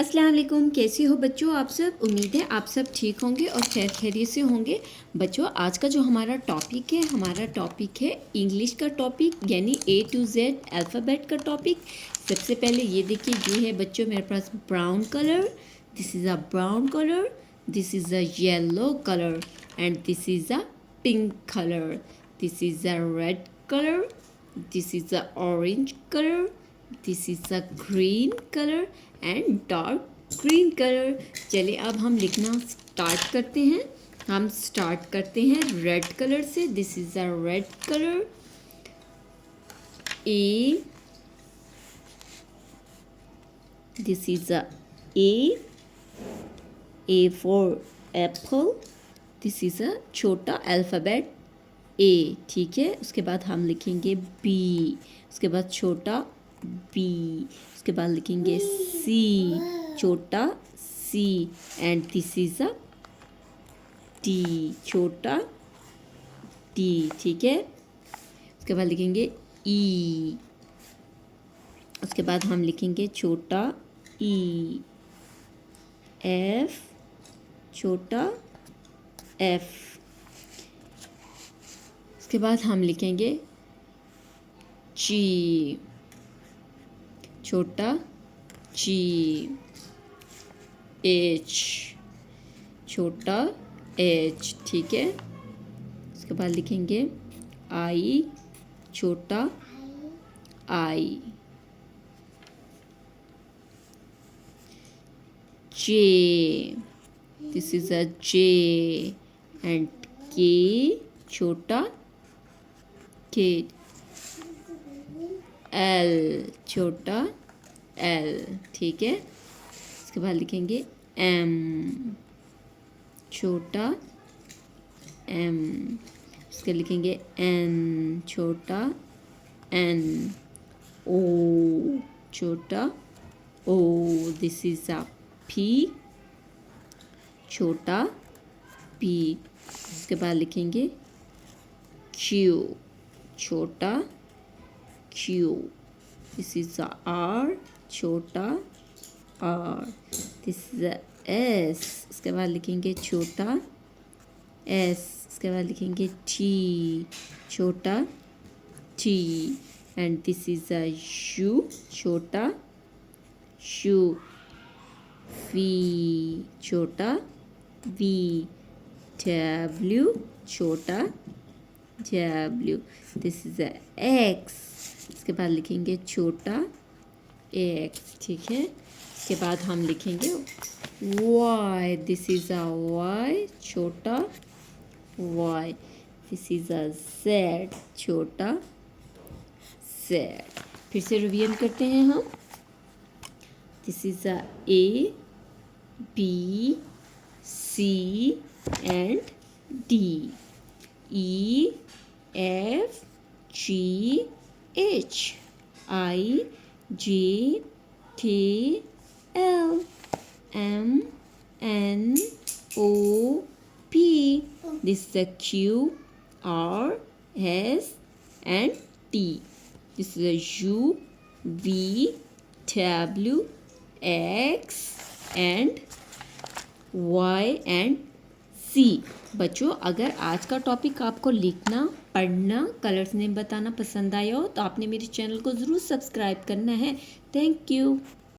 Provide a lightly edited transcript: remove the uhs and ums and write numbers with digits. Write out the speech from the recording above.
अस्सलाम वालेकुम। कैसे हो बच्चों आप सब? उम्मीद है आप सब ठीक होंगे और खैर खैरियत से होंगे। बच्चों आज का जो हमारा टॉपिक है इंग्लिश का टॉपिक, यानी A to Z अल्फ़ाबेट का टॉपिक। सबसे पहले ये देखिए, ये है बच्चों मेरे पास brown colour. This is a brown colour, this is a yellow colour and this is a pink colour, this is a red colour, this is a orange colour, this is a green colour and dark green colour. चलिए अब हम लिखना start करते हैं। हम start करते हैं red colour से। This is a red colour. A, this is a A for Apple. This is अ छोटा अल्फ़ाबेट ए, ठीक है। उसके बाद हम लिखेंगे बी, उसके बाद छोटा बी, उसके बाद लिखेंगे सी, छोटा C and this is a T, छोटा टी, ठीक है। उसके बाद लिखेंगे ई, उसके बाद हम लिखेंगे छोटा ई, एफ, छोटा एफ, उसके बाद हम लिखेंगे ची, छोटा ची, एच, छोटा एच, ठीक है। उसके बाद लिखेंगे आई, छोटा I, J, this is a J and K, छोटा के, एल, छोटा एल, ठीक है। उसके बाद लिखेंगे एम, छोटा एम, उसके लिखेंगे एन, छोटा एन, ओ, छोटा O, this is a P, छोटा पी। उसके बाद लिखेंगे क्यू, छोटा Q, this is a R, छोटा R, this is a S, उसके बाद लिखेंगे छोटा एस, उसके बाद लिखेंगे टी, छोटा T and this is a you, छोटा यू, वी, छोटा वी, डब्ल्यू, छोटा W, this is a x, इसके बाद लिखेंगे छोटा एक्स, ठीक है। इसके बाद हम लिखेंगे Y, this is a Y, छोटा Y, this is a Z, छोटा जेड। फिर से रिवीजन करते हैं हम। This is a A, B, C and D, E, F, G, H, I, J, K, L, M, N, O, P, this is a Q, R, S and T. This is a U, V, W, X and Y and C। बच्चों अगर आज का topic आपको लिखना, पढ़ना, colours name बताना पसंद आया हो तो आपने मेरे चैनल को ज़रूर सब्सक्राइब करना है। Thank you.